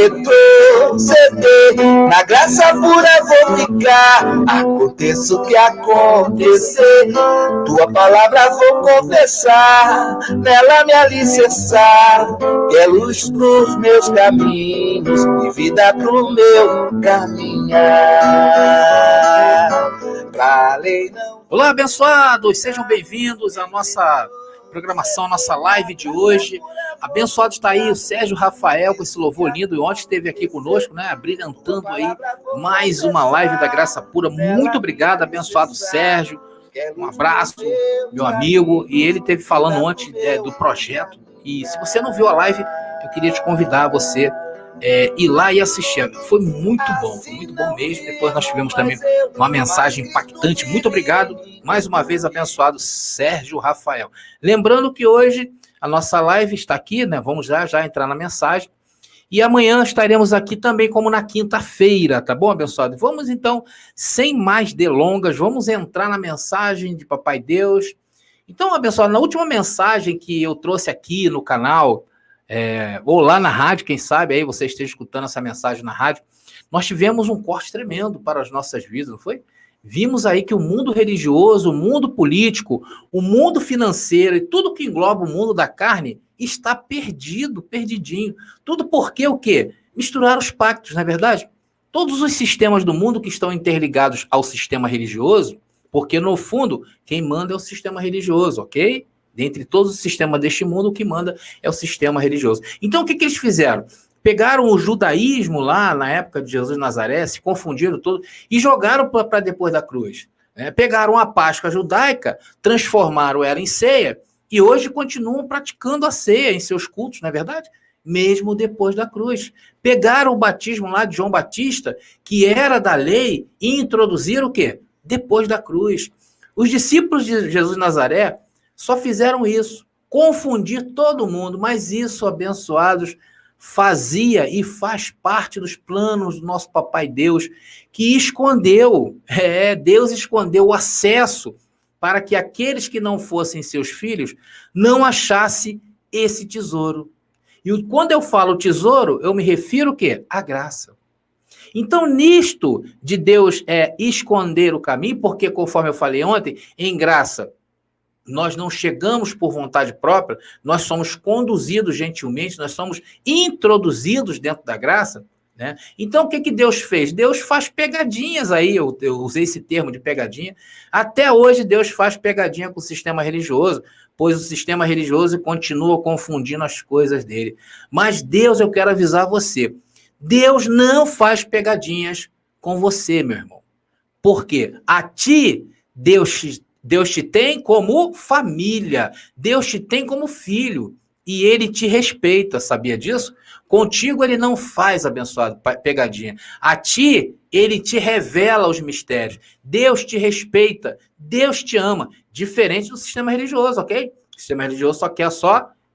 retroceder. Na graça pura vou ficar, aconteça o que acontecer. Tua palavra vou confessar, nela me alicerçar. Que é luz pros meus caminhos e vida pro meu caminhar. Pra lei não. Olá, abençoados! Sejam bem-vindos à nossa programação, nossa live de hoje. Abençoado está aí o Sérgio Rafael com esse louvor lindo. E ontem esteve aqui conosco, né? Brilhantando aí mais uma live da Graça Pura. Muito obrigado, abençoado Sérgio. Um abraço, meu amigo. E ele esteve falando ontem do projeto. E se você não viu a live, eu queria te convidar a você ir lá e assistir. Foi muito bom mesmo. Depois nós tivemos também uma mensagem impactante. Muito obrigado, mais uma vez, abençoado Sérgio Rafael. Lembrando que hoje a nossa live está aqui, né? Vamos já entrar na mensagem. E amanhã estaremos aqui também, como na quinta-feira, tá bom, abençoado? Vamos então, sem mais delongas, vamos entrar na mensagem de Papai Deus. Então, abençoado, na última mensagem que eu trouxe aqui no canal, ou lá na rádio, quem sabe aí você esteja escutando essa mensagem na rádio, nós tivemos um corte tremendo para as nossas vidas, não foi? Vimos aí que o mundo religioso, o mundo político, o mundo financeiro e tudo que engloba o mundo da carne está perdido, perdidinho. Tudo porque o quê? Misturar os pactos, não é verdade? Todos os sistemas do mundo que estão interligados ao sistema religioso, porque no fundo quem manda é o sistema religioso, ok? Dentre todos os sistemas deste mundo, o que manda é o sistema religioso. Então, o que eles fizeram? Pegaram o judaísmo lá, na época de Jesus de Nazaré, se confundiram todo e jogaram para depois da cruz. Pegaram a Páscoa judaica, transformaram ela em ceia e hoje continuam praticando a ceia em seus cultos, não é verdade? Mesmo depois da cruz. Pegaram o batismo lá de João Batista, que era da lei, e introduziram o quê? Depois da cruz. Os discípulos de Jesus de Nazaré só fizeram isso, confundir todo mundo, mas isso, abençoados, fazia e faz parte dos planos do nosso Papai Deus, que escondeu, Deus escondeu o acesso para que aqueles que não fossem seus filhos não achassem esse tesouro. E quando eu falo tesouro, eu me refiro o quê? À graça. Então, nisto de Deus esconder o caminho, porque conforme eu falei ontem, em graça, nós não chegamos por vontade própria, nós somos conduzidos gentilmente, nós somos introduzidos dentro da graça, né? Então, o que Deus fez? Deus faz pegadinhas aí, eu usei esse termo de pegadinha. Até hoje, Deus faz pegadinha com o sistema religioso, pois o sistema religioso continua confundindo as coisas dele. Mas Deus, eu quero avisar você, Deus não faz pegadinhas com você, meu irmão. Por quê? A ti, Deus te tem como família, Deus te tem como filho, e ele te respeita, sabia disso? Contigo ele não faz, abençoado, pegadinha. A ti, ele te revela os mistérios. Deus te respeita, Deus te ama, diferente do sistema religioso, ok? O sistema religioso só quer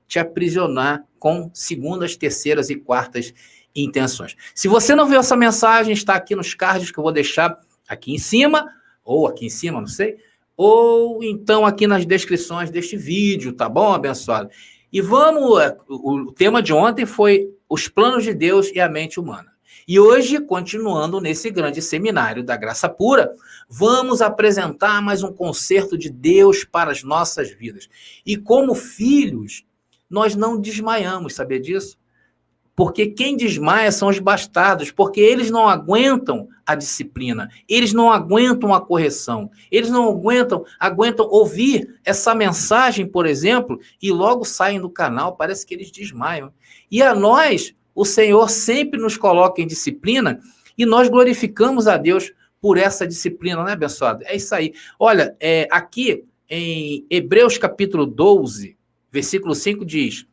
te aprisionar com segundas, terceiras e quartas intenções. Se você não viu essa mensagem, está aqui nos cards que eu vou deixar aqui em cima, ou aqui em cima, não sei, ou então aqui nas descrições deste vídeo, tá bom, abençoado? E o tema de ontem foi os planos de Deus e a mente humana. E hoje, continuando nesse grande seminário da Graça Pura, vamos apresentar mais um concerto de Deus para as nossas vidas. E como filhos, nós não desmaiamos, sabia disso? Porque quem desmaia são os bastardos, porque eles não aguentam a disciplina, eles não aguentam a correção, eles não aguentam ouvir essa mensagem, por exemplo, e logo saem do canal, parece que eles desmaiam. E a nós, o Senhor sempre nos coloca em disciplina e nós glorificamos a Deus por essa disciplina, né, abençoado? É isso aí. Olha, aqui em Hebreus capítulo 12, versículo 5 diz: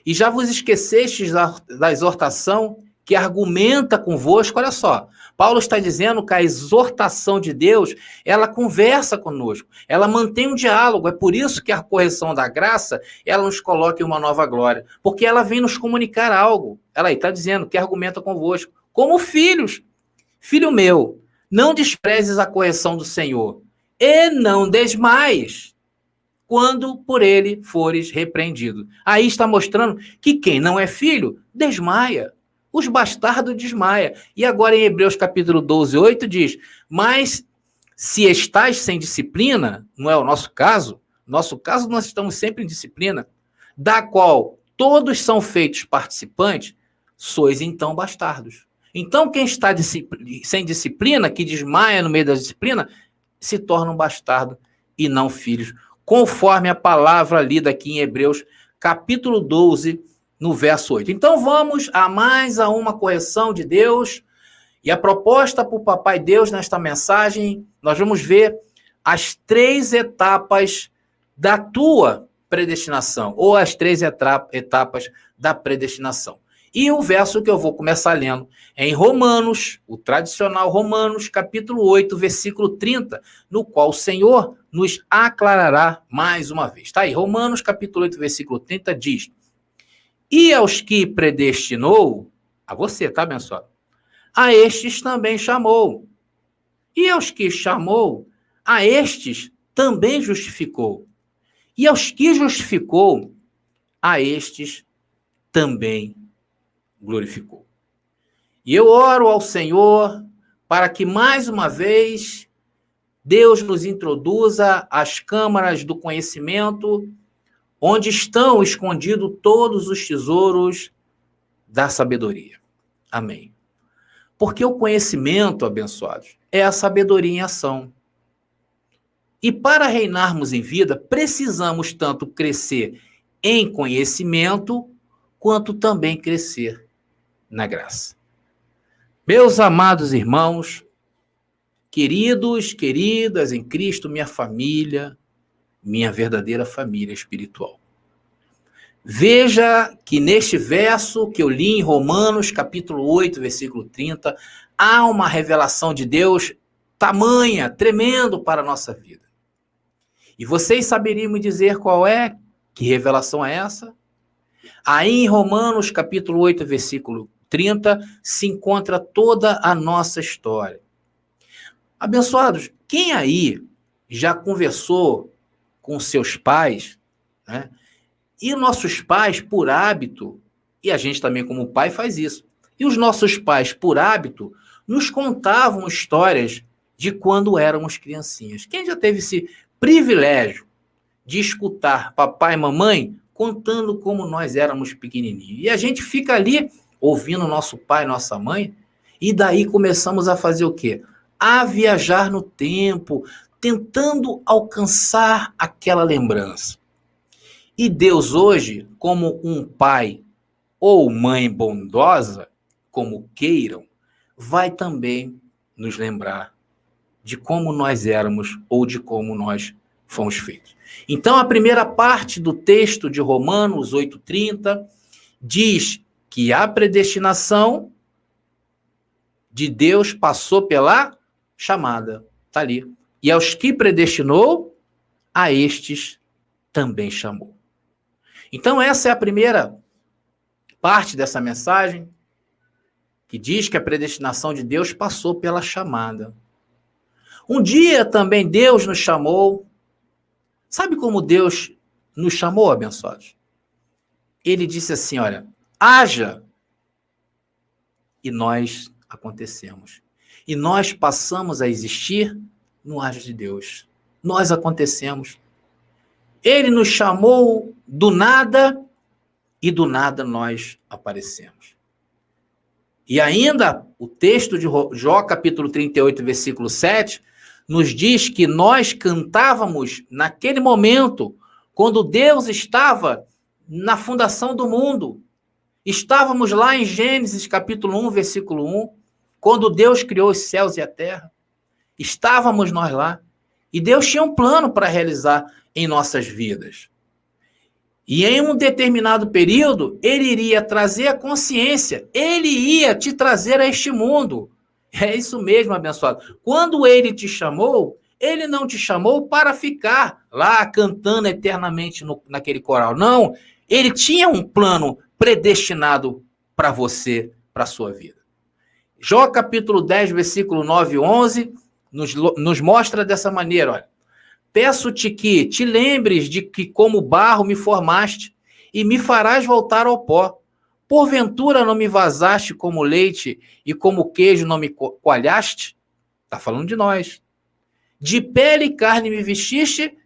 e já vos esquecestes da exortação que argumenta convosco. Olha só, Paulo está dizendo que a exortação de Deus, ela conversa conosco, ela mantém um diálogo. É por isso que a correção da graça, ela nos coloca em uma nova glória, porque ela vem nos comunicar algo. Ela aí está dizendo que argumenta convosco, como filhos. Filho meu, não desprezes a correção do Senhor, e não desmaies quando por ele fores repreendido. Aí está mostrando que quem não é filho, desmaia. os bastardos desmaia. E agora em Hebreus capítulo 12, 8 diz, mas se estáis sem disciplina, não é o nosso caso nós estamos sempre em disciplina, da qual todos são feitos participantes, sois então bastardos. Então quem está sem disciplina, que desmaia no meio da disciplina, se torna um bastardo e não filhos, conforme a palavra lida aqui em Hebreus capítulo 12, no verso 8. Então vamos a mais uma correção de Deus, e a proposta para o Papai Deus nesta mensagem, nós vamos ver as 3 etapas da tua predestinação, ou as 3 etapas da predestinação. E o verso que eu vou começar lendo é em Romanos, o tradicional Romanos, capítulo 8, versículo 30, no qual o Senhor nos aclarará mais uma vez. Está aí, Romanos, capítulo 8, versículo 30, diz, e aos que predestinou, a você, tá, abençoado? A estes também chamou. E aos que chamou, a estes também justificou. E aos que justificou, a estes também glorificou. E eu oro ao Senhor para que, mais uma vez, Deus nos introduza às câmaras do conhecimento, onde estão escondidos todos os tesouros da sabedoria. Amém. Porque o conhecimento, abençoados, é a sabedoria em ação. E para reinarmos em vida, precisamos tanto crescer em conhecimento, quanto também crescer na graça. Meus amados irmãos, queridos, queridas em Cristo, minha família, minha verdadeira família espiritual. Veja que neste verso que eu li em Romanos, capítulo 8, versículo 30, há uma revelação de Deus tamanha, tremendo para a nossa vida. E vocês saberiam me dizer qual é? Que revelação é essa? Aí em Romanos, capítulo 8, versículo 30, se encontra toda a nossa história. Abençoados, quem aí já conversou com seus pais, né? E nossos pais, por hábito, e a gente também como pai faz isso, e os nossos pais, por hábito, nos contavam histórias de quando éramos criancinhas. Quem já teve esse privilégio de escutar papai e mamãe contando como nós éramos pequenininhos? E a gente fica ali ouvindo nosso pai, nossa mãe, e daí começamos a fazer o quê? A viajar no tempo, tentando alcançar aquela lembrança. E Deus hoje, como um pai ou mãe bondosa, como queiram, vai também nos lembrar de como nós éramos ou de como nós fomos feitos. Então, a primeira parte do texto de Romanos 8:30 diz que a predestinação de Deus passou pela chamada. Está ali. E aos que predestinou, a estes também chamou. Então, essa é a primeira parte dessa mensagem, que diz que a predestinação de Deus passou pela chamada. Um dia também Deus nos chamou. Sabe como Deus nos chamou, abençoados? Ele disse assim, olha, haja, e nós acontecemos. E nós passamos a existir no haja de Deus. Nós acontecemos. Ele nos chamou do nada e do nada nós aparecemos. E ainda o texto de Jó, capítulo 38, versículo 7, nos diz que nós cantávamos naquele momento, quando Deus estava na fundação do mundo. Estávamos lá em Gênesis, capítulo 1, versículo 1, quando Deus criou os céus e a terra. Estávamos nós lá. E Deus tinha um plano para realizar em nossas vidas. E em um determinado período, ele iria trazer a consciência, ele ia te trazer a este mundo. É isso mesmo, abençoado. Quando ele te chamou, ele não te chamou para ficar lá cantando eternamente naquele coral. Não, ele tinha um plano predestinado para você, para a sua vida. Jó capítulo 10, versículo 9 e 11, nos mostra dessa maneira, olha. Peço-te que te lembres de que como barro me formaste e me farás voltar ao pó. Porventura não me vazaste como leite e como queijo não me coalhaste? Está falando de nós. De pele e carne me vestiste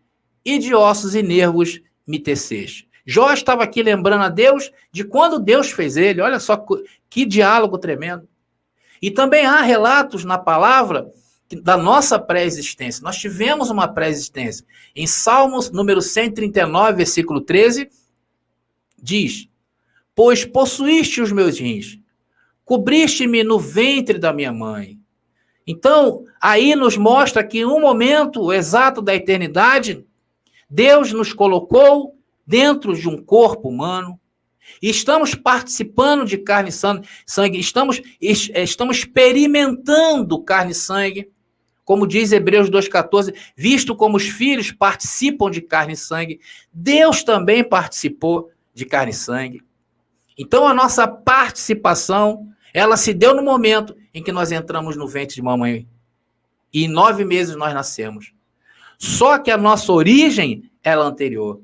e de ossos e nervos me teceste. Jó estava aqui lembrando a Deus de quando Deus fez ele. Olha só que diálogo tremendo. E também há relatos na palavra da nossa pré-existência. Nós tivemos uma pré-existência. Em Salmos, número 139, versículo 13, diz: pois possuíste os meus rins, cobriste-me no ventre da minha mãe. Então, aí nos mostra que em um momento exato da eternidade, Deus nos colocou dentro de um corpo humano, e estamos participando de carne e sangue, estamos experimentando carne e sangue, como diz Hebreus 2,14, visto como os filhos participam de carne e sangue, Deus também participou de carne e sangue. Então a nossa participação, ela se deu no momento em que nós entramos no ventre de mamãe, e em 9 meses nós nascemos. Só que a nossa origem era anterior.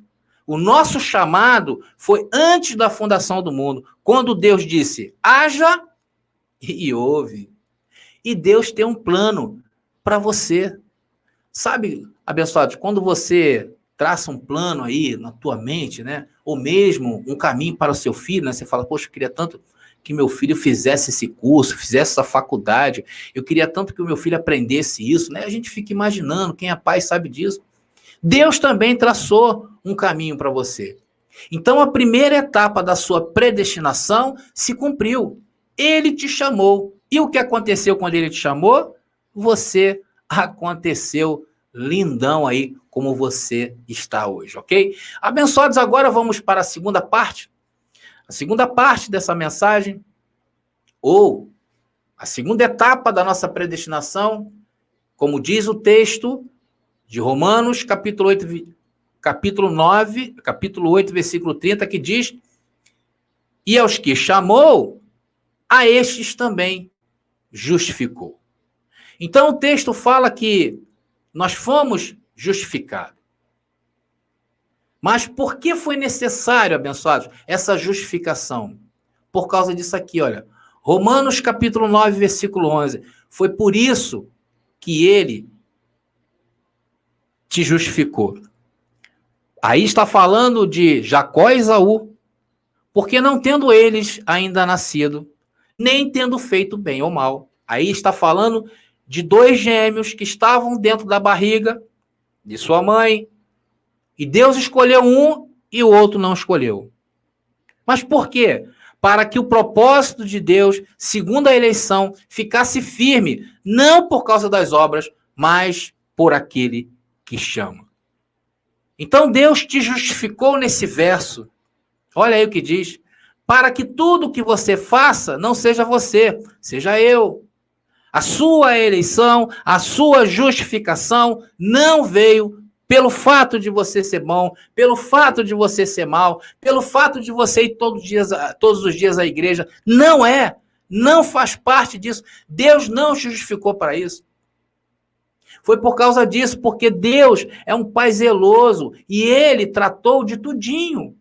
O nosso chamado foi antes da fundação do mundo, quando Deus disse, haja e houve. E Deus tem um plano para você. Sabe, abençoados, quando você traça um plano aí na tua mente, né? Ou mesmo um caminho para o seu filho, né? Você fala, poxa, eu queria tanto que meu filho fizesse esse curso, fizesse essa faculdade, eu queria tanto que o meu filho aprendesse isso, né? A gente fica imaginando, quem é pai sabe disso. Deus também traçou um caminho para você. Então, a primeira etapa da sua predestinação se cumpriu. Ele te chamou. E o que aconteceu quando ele te chamou? Você aconteceu lindão aí, como você está hoje, ok? Abençoados, agora vamos para a segunda parte. A segunda parte dessa mensagem, ou a segunda etapa da nossa predestinação, como diz o texto de Romanos, capítulo 8, versículo 30, que diz, e aos que chamou, a estes também justificou. Então o texto fala que nós fomos justificados. Mas por que foi necessário, abençoados, essa justificação? Por causa disso aqui, olha. Romanos capítulo 9, versículo 11. Foi por isso que ele te justificou. Aí está falando de Jacó e Esaú, porque não tendo eles ainda nascido, nem tendo feito bem ou mal. Aí está falando de 2 gêmeos que estavam dentro da barriga de sua mãe, e Deus escolheu um e o outro não escolheu. Mas por quê? Para que o propósito de Deus, segundo a eleição, ficasse firme, não por causa das obras, mas por aquele que chama. Então Deus te justificou nesse verso. Olha aí o que diz. Para que tudo que você faça não seja você, seja eu. A sua eleição, a sua justificação não veio pelo fato de você ser bom, pelo fato de você ser mal, pelo fato de você ir todos os dias à igreja. Não faz parte disso. Deus não te justificou para isso. Foi por causa disso, porque Deus é um pai zeloso e ele tratou de tudinho.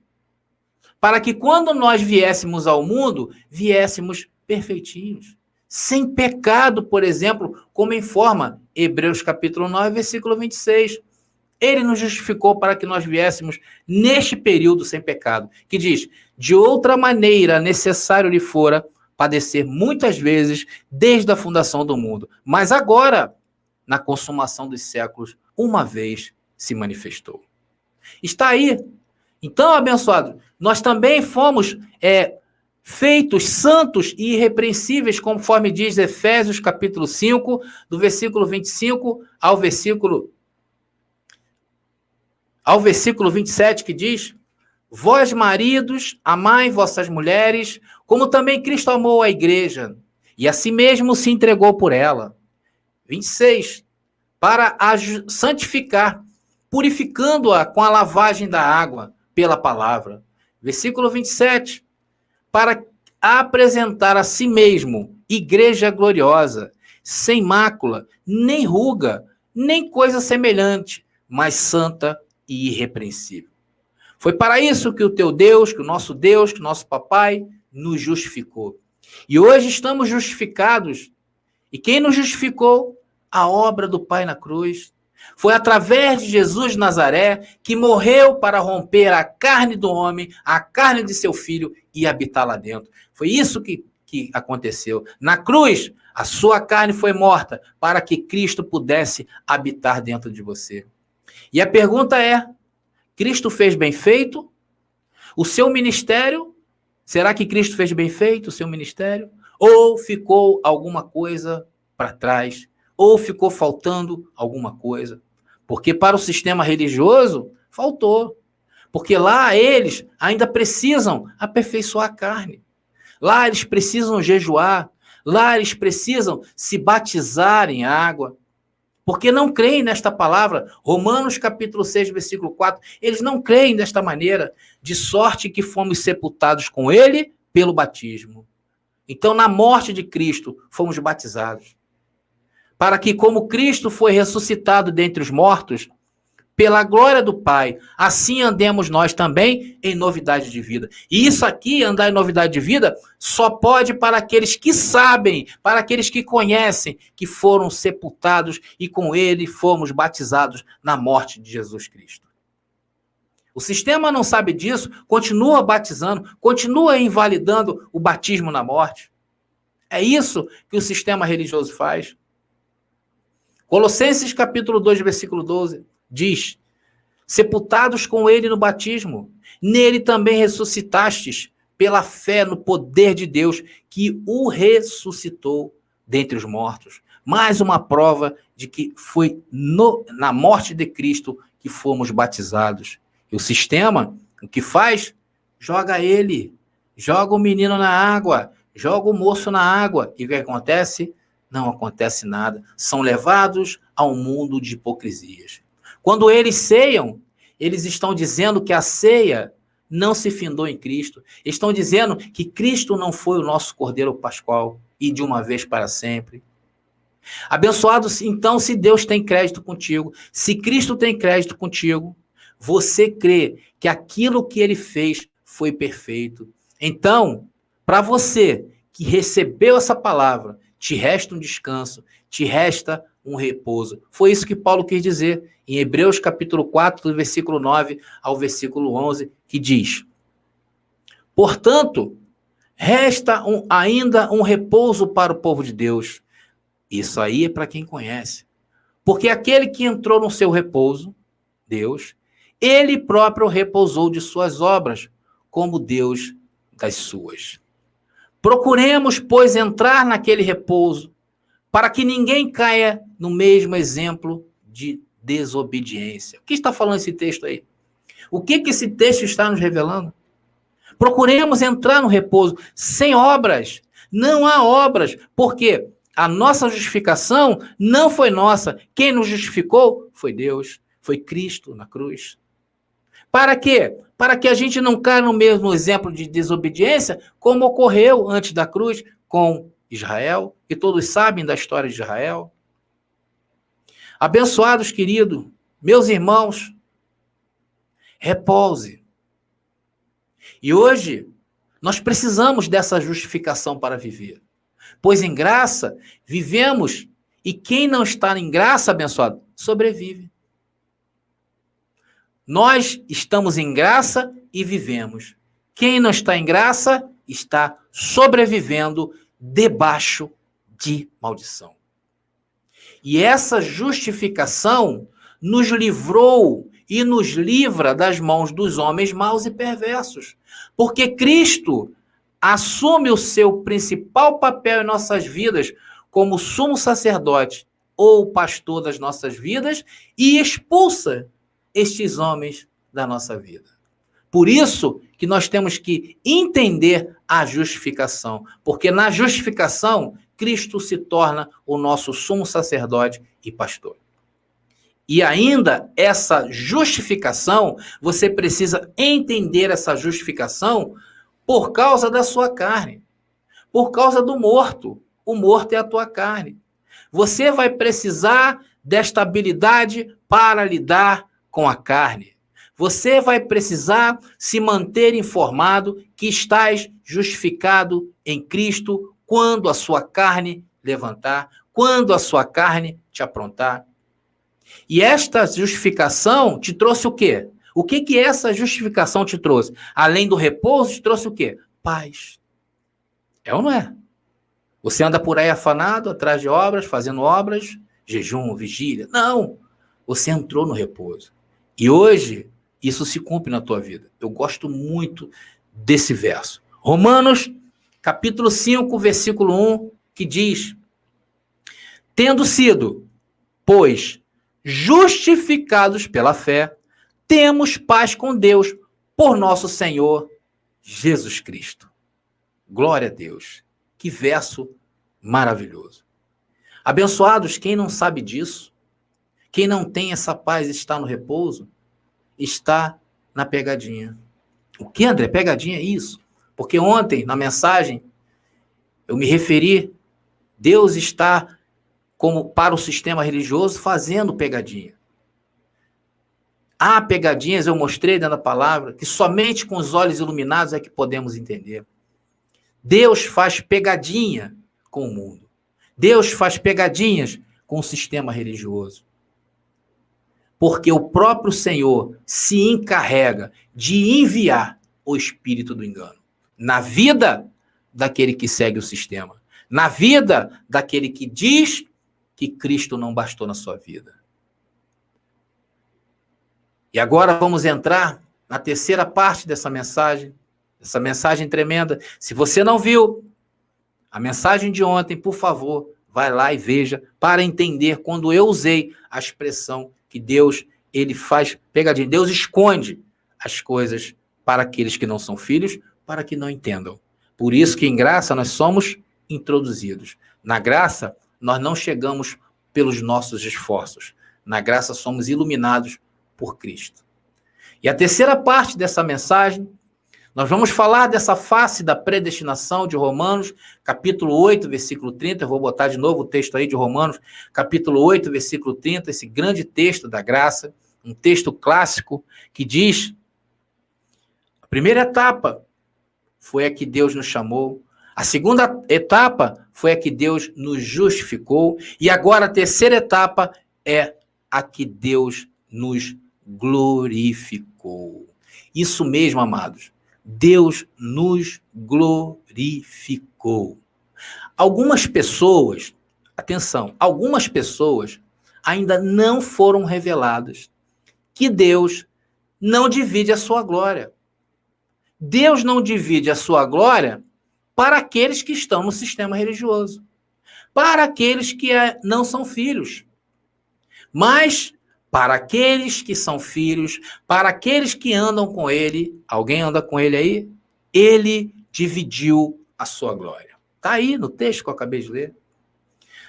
Para que quando nós viéssemos ao mundo, viéssemos perfeitinhos. Sem pecado, por exemplo, como informa Hebreus capítulo 9, versículo 26. Ele nos justificou para que nós viéssemos neste período sem pecado, que diz, de outra maneira necessário lhe fora padecer muitas vezes desde a fundação do mundo. Mas agora, na consumação dos séculos, uma vez se manifestou. Está aí. Então, abençoado, nós também fomos feitos santos e irrepreensíveis, conforme diz Efésios capítulo 5, do versículo 25 ao versículo 27, que diz, vós maridos, amai vossas mulheres, como também Cristo amou a igreja, e a si mesmo se entregou por ela. 26, para a santificar, purificando-a com a lavagem da água pela palavra. Versículo 27, para apresentar a si mesmo igreja gloriosa, sem mácula, nem ruga, nem coisa semelhante, mas santa e irrepreensível. Foi para isso que o teu Deus, que o nosso papai, nos justificou. E hoje estamos justificados. E quem nos justificou? A obra do Pai na cruz. Foi através de Jesus de Nazaré que morreu para romper a carne do homem, a carne de seu filho e habitar lá dentro. Foi isso que aconteceu. Na cruz, a sua carne foi morta para que Cristo pudesse habitar dentro de você. E a pergunta é, Cristo fez bem feito? O seu ministério, será que Cristo fez bem feito o seu ministério? Ou ficou alguma coisa para trás? Ou ficou faltando alguma coisa? Porque para o sistema religioso, faltou. Porque lá eles ainda precisam aperfeiçoar a carne. Lá eles precisam jejuar. Lá eles precisam se batizar em água. Porque não creem nesta palavra. Romanos capítulo 6, versículo 4. Eles não creem desta maneira. De sorte que fomos sepultados com ele pelo batismo. Então, na morte de Cristo, fomos batizados. Para que, como Cristo foi ressuscitado dentre os mortos, pela glória do Pai, assim andemos nós também em novidade de vida. E isso aqui, andar em novidade de vida, só pode para aqueles que sabem, para aqueles que conhecem, que foram sepultados e com ele fomos batizados na morte de Jesus Cristo. O sistema não sabe disso, continua batizando, continua invalidando o batismo na morte. É isso que o sistema religioso faz. Colossenses capítulo 2, versículo 12, diz, sepultados com ele no batismo, nele também ressuscitastes pela fé no poder de Deus, que o ressuscitou dentre os mortos. Mais uma prova de que foi na morte de Cristo que fomos batizados. E o sistema, o que faz? Joga ele, joga o menino na água, joga o moço na água. E o que acontece? Não acontece nada. São levados a um mundo de hipocrisias. Quando eles ceiam, eles estão dizendo que a ceia não se findou em Cristo. Estão dizendo que Cristo não foi o nosso Cordeiro Pascual e de uma vez para sempre. Abençoado, então, se Deus tem crédito contigo, se Cristo tem crédito contigo, você crê que aquilo que ele fez foi perfeito. Então, para você que recebeu essa palavra, te resta um descanso, te resta um repouso. Foi isso que Paulo quis dizer em Hebreus capítulo 4, do versículo 9 ao versículo 11, que diz, portanto, resta ainda um repouso para o povo de Deus. Isso aí é para quem conhece. Porque aquele que entrou no seu repouso, Deus, ele próprio repousou de suas obras, como Deus das suas. Procuremos, pois, entrar naquele repouso, para que ninguém caia no mesmo exemplo de desobediência. O que está falando esse texto aí? O que esse texto está nos revelando? Procuremos entrar no repouso sem obras. Não há obras, porque a nossa justificação não foi nossa. Quem nos justificou foi Deus, foi Cristo na cruz. Para quê? Para que a gente não caia no mesmo exemplo de desobediência, como ocorreu antes da cruz com Israel, e todos sabem da história de Israel. Abençoados, queridos, meus irmãos, repouse. E hoje, nós precisamos dessa justificação para viver. Pois em graça, vivemos, e quem não está em graça, abençoado, sobrevive. Nós estamos em graça e vivemos. Quem não está em graça está sobrevivendo debaixo de maldição. E essa justificação nos livrou e nos livra das mãos dos homens maus e perversos. Porque Cristo assume o seu principal papel em nossas vidas como sumo sacerdote ou pastor das nossas vidas e expulsa estes homens da nossa vida. Por isso que nós temos que entender a justificação, porque na justificação, Cristo se torna o nosso sumo sacerdote e pastor. E ainda essa justificação, você precisa entender essa justificação por causa da sua carne, por causa do morto. O morto é a tua carne. Você vai precisar desta habilidade para lidar com a carne. Você vai precisar se manter informado que estás justificado em Cristo quando a sua carne levantar, quando a sua carne te aprontar. E esta justificação te trouxe o quê? O que essa justificação te trouxe? Além do repouso, te trouxe o quê? Paz. É ou não é? Você anda por aí afanado, atrás de obras, fazendo obras, jejum, vigília. Não! Você entrou no repouso. E hoje, isso se cumpre na tua vida. Eu gosto muito desse verso. Romanos, capítulo 5, versículo 1, que diz: tendo sido, pois, justificados pela fé, temos paz com Deus por nosso Senhor Jesus Cristo. Glória a Deus. Que verso maravilhoso. Abençoados, quem não sabe disso, quem não tem essa paz, está no repouso, está na pegadinha. O que, André? Pegadinha é isso? Porque ontem, na mensagem, eu me referi, Deus está, como para o sistema religioso, fazendo pegadinha. Há pegadinhas, eu mostrei dentro da palavra, que somente com os olhos iluminados é que podemos entender. Deus faz pegadinha com o mundo. Deus faz pegadinhas com o sistema religioso. Porque o próprio Senhor se encarrega de enviar o espírito do engano na vida daquele que segue o sistema, na vida daquele que diz que Cristo não bastou na sua vida. E agora vamos entrar na terceira parte dessa mensagem tremenda. Se você não viu a mensagem de ontem, por favor, vai lá e veja, para entender quando eu usei a expressão que Deus, ele faz pegadinha. Deus esconde as coisas para aqueles que não são filhos, para que não entendam. Por isso que em graça nós somos introduzidos. Na graça, nós não chegamos pelos nossos esforços. Na graça, somos iluminados por Cristo. E a terceira parte dessa mensagem, nós vamos falar dessa face da predestinação de Romanos, capítulo 8, versículo 30. Eu vou botar de novo o texto aí de Romanos, capítulo 8, versículo 30, esse grande texto da graça, um texto clássico que diz: a primeira etapa foi a que Deus nos chamou, a segunda etapa foi a que Deus nos justificou, e agora a terceira etapa é a que Deus nos glorificou. Isso mesmo, amados. Deus nos glorificou. Algumas pessoas, atenção, algumas pessoas ainda não foram reveladas que Deus não divide a sua glória. Deus não divide a sua glória para aqueles que estão no sistema religioso, para aqueles que não são filhos, mas para aqueles que são filhos, para aqueles que andam com ele. Alguém anda com ele aí? Ele dividiu a sua glória. Está aí no texto que eu acabei de ler.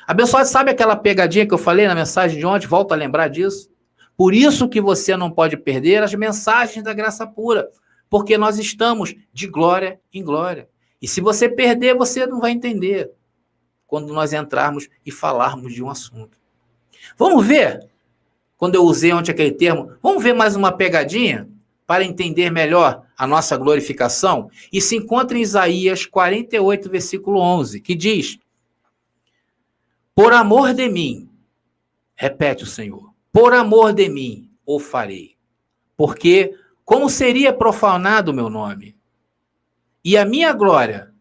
Abençoado, sabe aquela pegadinha que eu falei na mensagem de ontem? Volto a lembrar disso. Por isso que você não pode perder as mensagens da graça pura, porque nós estamos de glória em glória. E se você perder, você não vai entender quando nós entrarmos e falarmos de um assunto. Vamos ver? Quando eu usei ontem aquele termo, vamos ver mais uma pegadinha para entender melhor a nossa glorificação? E se encontra em Isaías 48, versículo 11, que diz: por amor de mim, repete o Senhor, por amor de mim o farei, porque como seria profanado o meu nome? E a minha glória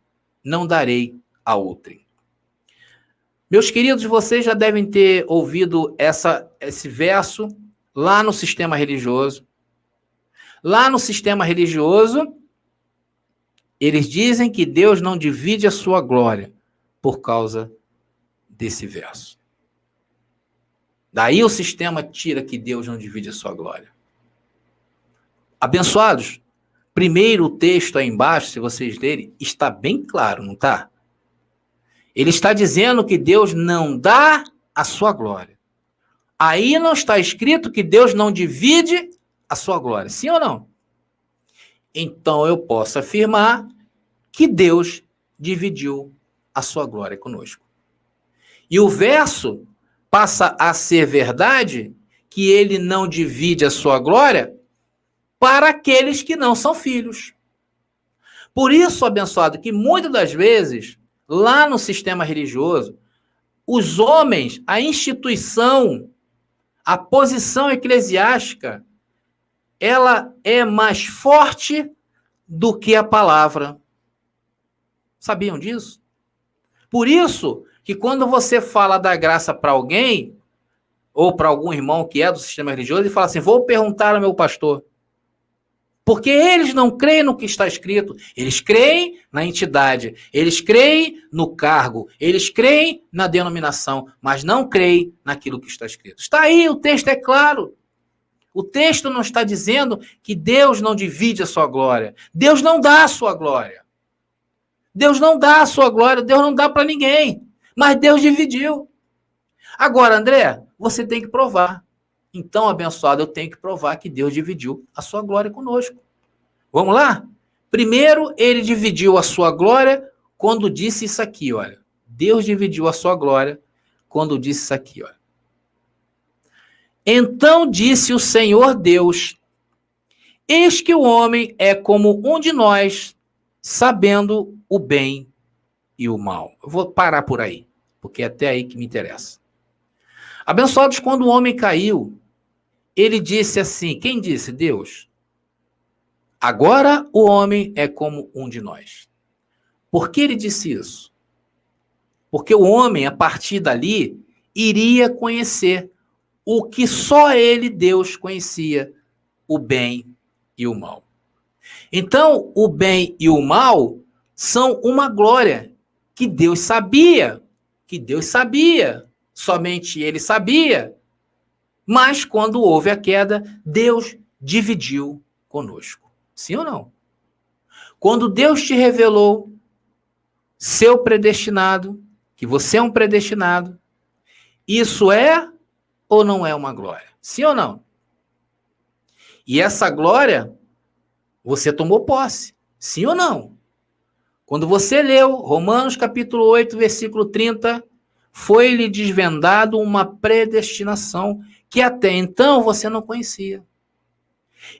não darei a outrem. Meus queridos, vocês já devem ter ouvido esse verso lá no sistema religioso. Lá no sistema religioso, eles dizem que Deus não divide a sua glória por causa desse verso. Daí o sistema tira que Deus não divide a sua glória. Abençoados, primeiro o texto aí embaixo, se vocês lerem, está bem claro, não está? Ele está dizendo que Deus não dá a sua glória. Aí não está escrito que Deus não divide a sua glória. Sim ou não? Então eu posso afirmar que Deus dividiu a sua glória conosco. E o verso passa a ser verdade, que ele não divide a sua glória, para aqueles que não são filhos. Por isso, abençoado, que muitas das vezes, lá no sistema religioso, os homens, a instituição, a posição eclesiástica, ela é mais forte do que a palavra. Sabiam disso? Por isso que quando você fala da graça para alguém, ou para algum irmão que é do sistema religioso, ele fala assim, vou perguntar ao meu pastor. Porque eles não creem no que está escrito. Eles creem na entidade. Eles creem no cargo. Eles creem na denominação. Mas não creem naquilo que está escrito. Está aí, o texto é claro. O texto não está dizendo que Deus não divide a sua glória. Deus não dá a sua glória. Deus não dá a sua glória. Deus não dá para ninguém. Mas Deus dividiu. Agora, André, você tem que provar. Então, abençoado, eu tenho que provar que Deus dividiu a sua glória conosco. Vamos lá? Primeiro, ele dividiu a sua glória quando disse isso aqui, olha. Deus dividiu a sua glória quando disse isso aqui, olha. Então disse o Senhor Deus, eis que o homem é como um de nós, sabendo o bem e o mal. Eu vou parar por aí, porque é até aí que me interessa. Abençoados, quando o homem caiu, ele disse assim, quem disse? Deus. Agora o homem é como um de nós. Por que ele disse isso? Porque o homem, a partir dali, iria conhecer o que só ele, Deus, conhecia, o bem e o mal. Então, o bem e o mal são uma glória que Deus sabia, somente ele sabia. Mas quando houve a queda, Deus dividiu conosco. Sim ou não? Quando Deus te revelou seu predestinado, que você é um predestinado, isso é ou não é uma glória? Sim ou não? E essa glória, você tomou posse. Sim ou não? Quando você leu Romanos capítulo 8, versículo 30, foi-lhe desvendado uma predestinação que até então você não conhecia.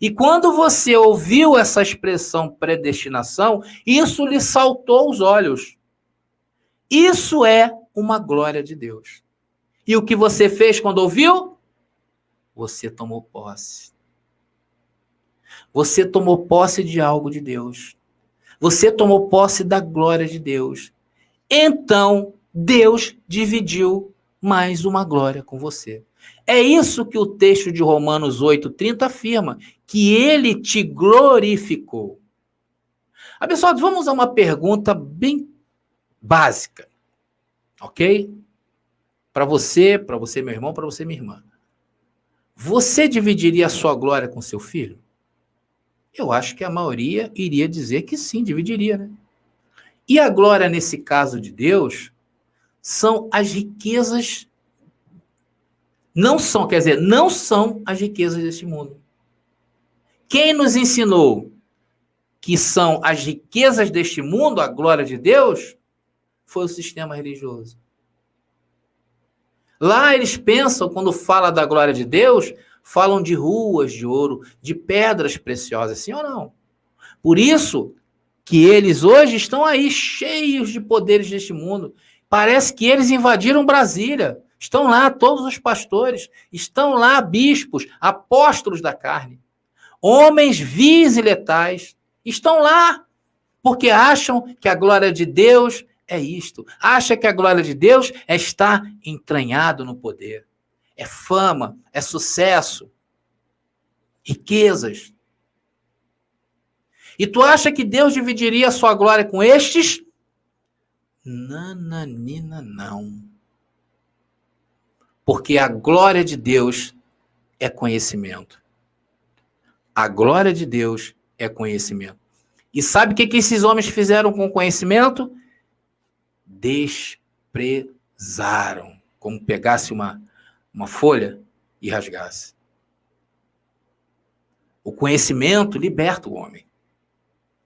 E quando você ouviu essa expressão predestinação, isso lhe saltou aos olhos. Isso é uma glória de Deus. E o que você fez quando ouviu? Você tomou posse. Você tomou posse de algo de Deus. Você tomou posse da glória de Deus. Então, Deus dividiu mais uma glória com você. É isso que o texto de Romanos 8:30 afirma, que ele te glorificou. Abençoados, vamos a uma pergunta bem básica, ok? Para você, meu irmão, para você, minha irmã. Você dividiria a sua glória com seu filho? Eu acho que a maioria iria dizer que sim, dividiria, né? E a glória, nesse caso de Deus, são as riquezas. Não são as riquezas deste mundo. Quem nos ensinou que são as riquezas deste mundo, a glória de Deus, foi o sistema religioso. Lá eles pensam, quando fala da glória de Deus, falam de ruas de ouro, de pedras preciosas, sim ou não? Por isso que eles hoje estão aí cheios de poderes deste mundo. Parece que eles invadiram Brasília. Estão lá todos os pastores, estão lá bispos, apóstolos da carne, homens vis e letais, estão lá porque acham que a glória de Deus é isto. Acha que a glória de Deus é estar entranhado no poder. É fama, é sucesso, riquezas. E tu acha que Deus dividiria a sua glória com estes? Nananina, não. Porque a glória de Deus é conhecimento. A glória de Deus é conhecimento. E sabe o que esses homens fizeram com o conhecimento? Desprezaram. Como pegasse uma folha e rasgasse. O conhecimento liberta o homem.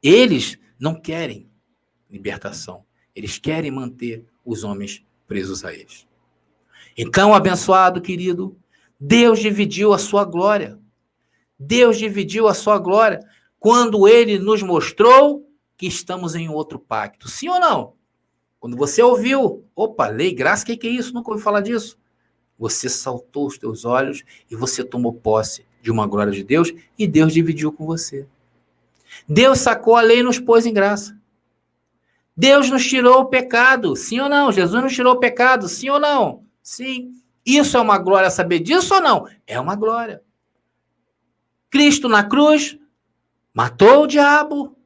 Eles não querem libertação. Eles querem manter os homens presos a eles. Então, abençoado, querido, Deus dividiu a sua glória. Deus dividiu a sua glória quando ele nos mostrou que estamos em outro pacto. Sim ou não? Quando você ouviu, opa, lei, graça, o que é isso? Nunca ouvi falar disso. Você saltou os teus olhos e você tomou posse de uma glória de Deus e Deus dividiu com você. Deus sacou a lei e nos pôs em graça. Deus nos tirou o pecado, sim ou não? Jesus nos tirou o pecado, sim ou não? Sim. Isso é uma glória, saber disso ou não? É uma glória. Cristo na cruz matou o diabo.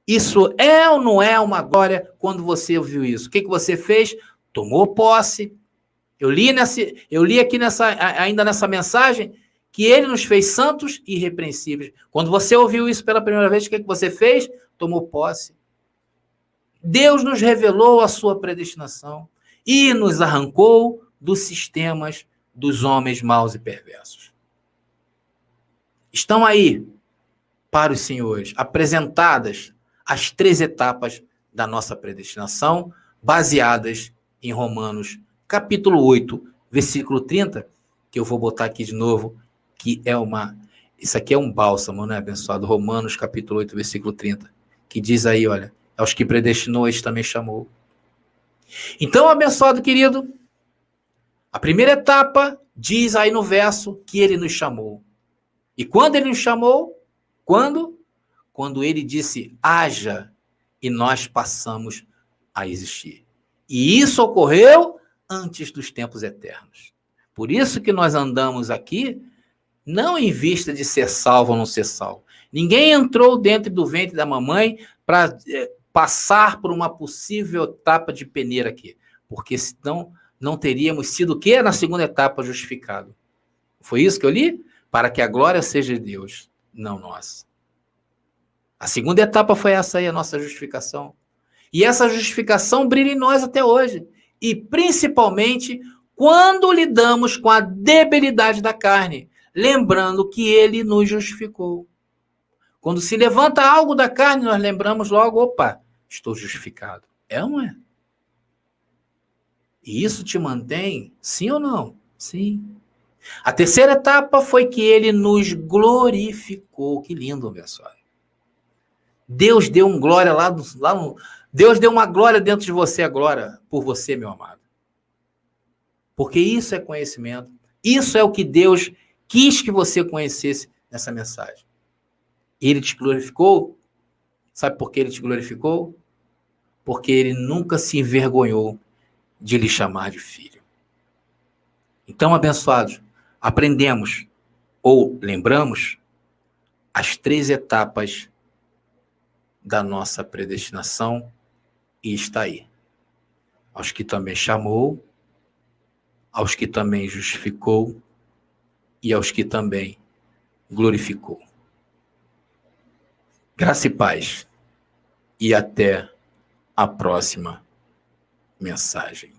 Isso é ou não é uma glória quando você ouviu isso? O que você fez? Tomou posse. Eu li aqui ainda nessa mensagem que ele nos fez santos e irrepreensíveis. Quando você ouviu isso pela primeira vez, o que você fez? Tomou posse. Deus nos revelou a sua predestinação e nos arrancou dos sistemas dos homens maus e perversos. Estão aí, para os senhores, apresentadas as 3 etapas da nossa predestinação, baseadas em Romanos, capítulo 8, versículo 30, que eu vou botar aqui de novo, que é isso aqui é um bálsamo, né, abençoado? Romanos, capítulo 8, versículo 30, que diz aí, olha, aos que predestinou, este também chamou. Então, abençoado querido, a primeira etapa diz aí no verso que ele nos chamou. E quando ele nos chamou? Quando? Quando ele disse, haja, e nós passamos a existir. E isso ocorreu antes dos tempos eternos. Por isso que nós andamos aqui, não em vista de ser salvo ou não ser salvo. Ninguém entrou dentro do ventre da mamãe para passar por uma possível etapa de peneira aqui. Porque senão não teríamos sido o quê? Na segunda etapa justificado. Foi isso que eu li? Para que a glória seja de Deus, não nós. A segunda etapa foi essa aí, a nossa justificação. E essa justificação brilha em nós até hoje. E principalmente quando lidamos com a debilidade da carne, lembrando que ele nos justificou. Quando se levanta algo da carne, nós lembramos logo, opa, estou justificado. É ou não é? E isso te mantém, sim ou não? Sim. A terceira etapa foi que ele nos glorificou. Que lindo, abençoado. Deus deu um glória Deus deu uma glória dentro de você agora, por você, meu amado. Porque isso é conhecimento. Isso é o que Deus quis que você conhecesse nessa mensagem. Ele te glorificou. Sabe por que ele te glorificou? Porque ele nunca se envergonhou de lhe chamar de filho. Então, abençoados, aprendemos ou lembramos as 3 etapas da nossa predestinação e está aí. Aos que também chamou, aos que também justificou e aos que também glorificou. Graça e paz. E até a próxima mensagem.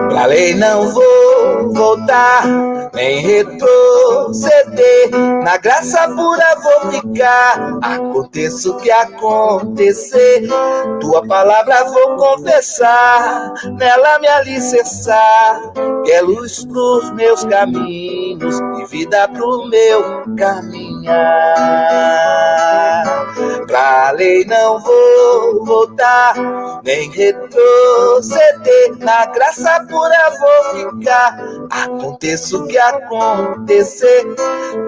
Pra lei não vou voltar, nem retroceder. Na graça pura vou ficar, aconteça o que acontecer. Tua palavra vou confessar, nela me alicerçar. Que é luz pros meus caminhos e vida pro meu caminhar. Pra lei não vou voltar, nem retroceder. Na graça pura vou ficar, aconteça o que acontecer.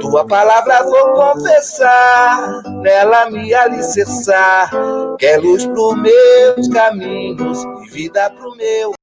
Tua palavra vou confessar, nela me alicerçar. Que é luz pros meus caminhos e vida pro meu